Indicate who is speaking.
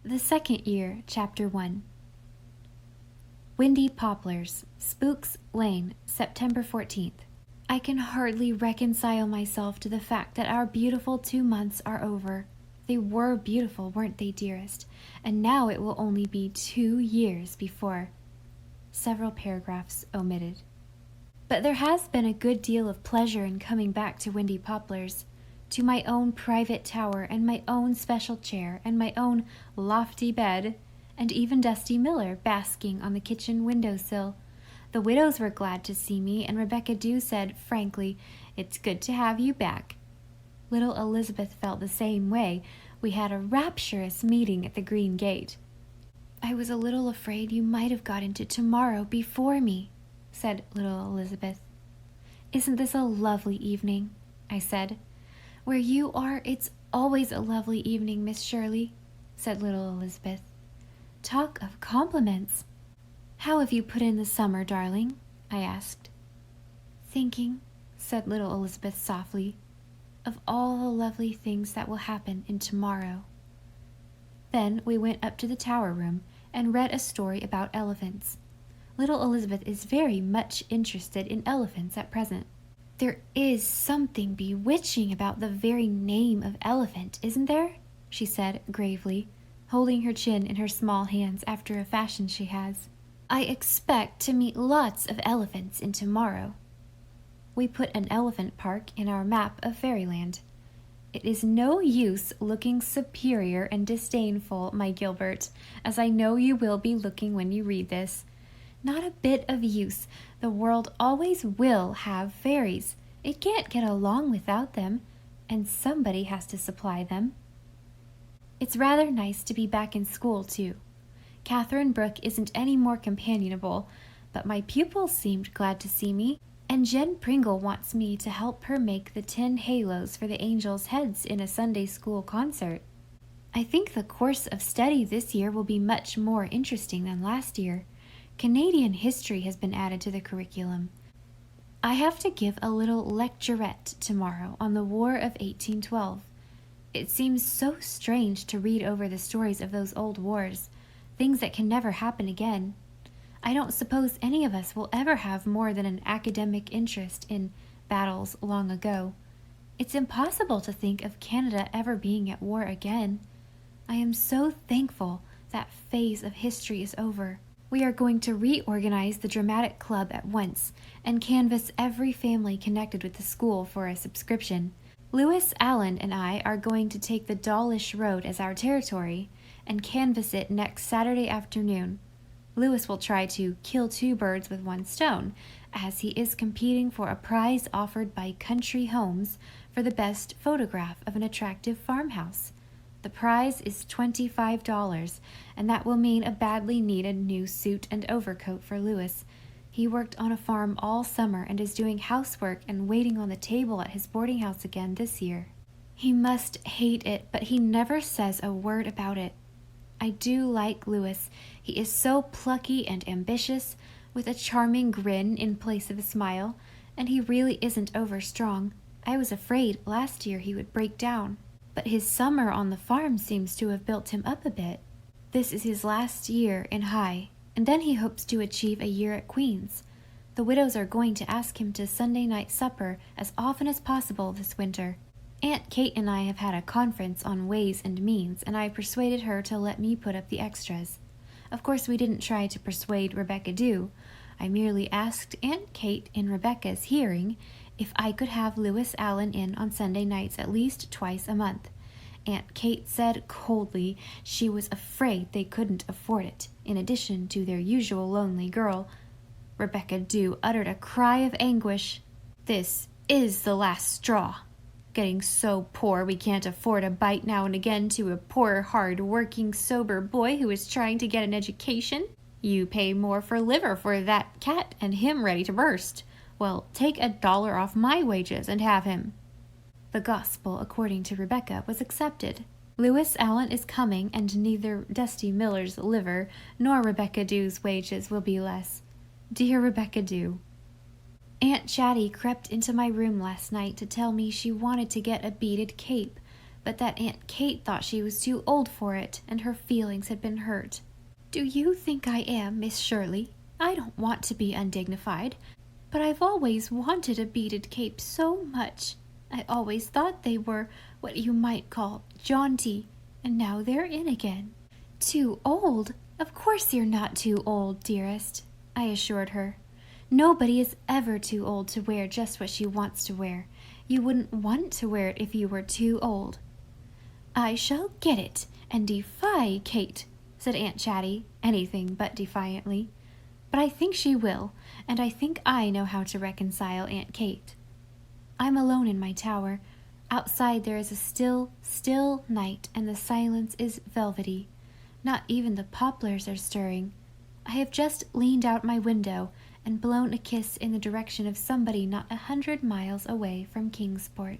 Speaker 1: The Second Year, Chapter 1. Wendy Poplars, Spooks Lane, September 14th. I can hardly reconcile myself to the fact that our beautiful 2 months are over. They were beautiful, weren't they, dearest? And now it will only be 2 years before... Several paragraphs omitted. But there has been a good deal of pleasure in coming back to Wendy Poplars, to my own private tower and my own special chair and my own lofty bed, and even Dusty Miller basking on the kitchen windowsill. The widows were glad to see me, and Rebecca Dew said, frankly, "It's good to have you back." Little Elizabeth felt the same way. We had a rapturous meeting at the Green Gate. "I was a little afraid you might have got into tomorrow before me," said little Elizabeth. "Isn't this a lovely evening?" I said. "Where you are, it's always a lovely evening, Miss Shirley," said little Elizabeth. "Talk of compliments! How have you put in the summer, darling?" I asked. "Thinking," said little Elizabeth softly, "of all the lovely things that will happen in tomorrow." Then we went up to the tower room and read a story about elephants. Little Elizabeth is very much interested in elephants at present. "There is something bewitching about the very name of elephant, isn't there?" she said gravely, holding her chin in her small hands after a fashion she has. "I expect to meet lots of elephants in tomorrow." We put an elephant park in our map of Fairyland. It is no use looking superior and disdainful, my Gilbert, as I know you will be looking when you read this. Not a bit of use. The world always will have fairies. It can't get along without them, and somebody has to supply them. It's rather nice to be back in school, too. Catherine Brooke isn't any more companionable, but my pupils seemed glad to see me, and Jen Pringle wants me to help her make the tin halos for the angels' heads in a Sunday school concert. I think the course of study this year will be much more interesting than last year. Canadian history has been added to the curriculum. I have to give a little lecturette tomorrow on the War of 1812. It seems so strange to read over the stories of those old wars, things that can never happen again. I don't suppose any of us will ever have more than an academic interest in battles long ago. It's impossible to think of Canada ever being at war again. I am so thankful that phase of history is over. We are going to reorganize the dramatic club at once and canvass every family connected with the school for a subscription. Lewis Allen and I are going to take the Dawlish Road as our territory and canvass it next Saturday afternoon. Lewis will try to kill 2 birds with 1 stone, as he is competing for a prize offered by Country Homes for the best photograph of an attractive farmhouse. The prize is $25, and that will mean a badly needed new suit and overcoat for Lewis. He worked on a farm all summer and is doing housework and waiting on the table at his boarding house again this year. He must hate it, but he never says a word about it. I do like Lewis. He is so plucky and ambitious, with a charming grin in place of a smile, and he really isn't overstrong. I was afraid last year he would break down. But his summer on the farm seems to have built him up a bit. This is his last year in High, and then he hopes to achieve a year at Queen's. The widows are going to ask him to Sunday night supper as often as possible this winter. Aunt Kate and I have had a conference on ways and means, and I persuaded her to let me put up the extras. Of course, we didn't try to persuade Rebecca Dew. I merely asked Aunt Kate in Rebecca's hearing if I could have Lewis Allen in on Sunday nights at least twice a month. Aunt Kate said coldly she was afraid they couldn't afford it, in addition to their usual lonely girl. Rebecca Dew uttered a cry of anguish. "This is the last straw. Getting so poor we can't afford a bite now and again to a poor, hard-working, sober boy who is trying to get an education. You pay more for liver for that cat and him ready to burst. Well, take $1 off my wages and have him." The gospel, according to Rebecca, was accepted. Lewis Allen is coming, and neither Dusty Miller's liver nor Rebecca Dew's wages will be less. Dear Rebecca Dew. Aunt Chatty crept into my room last night to tell me she wanted to get a beaded cape, but that Aunt Kate thought she was too old for it, and her feelings had been hurt. Do you think I am, Miss Shirley? I don't want to be undignified, but I've always wanted a beaded cape so much. I always thought they were what you might call jaunty, and now they're in again. Too old? Of course you're not too old, dearest, I assured her. Nobody is ever too old to wear just what she wants to wear. You wouldn't want to wear it if you were too old. I shall get it, and defy Kate, said Aunt Chatty, anything but defiantly. But I think she will, and I think I know how to reconcile Aunt Kate. I'm alone in my tower. Outside there is a still, still night, and the silence is velvety. Not even the poplars are stirring. I have just leaned out my window and blown a kiss in the direction of somebody not 100 miles away from Kingsport.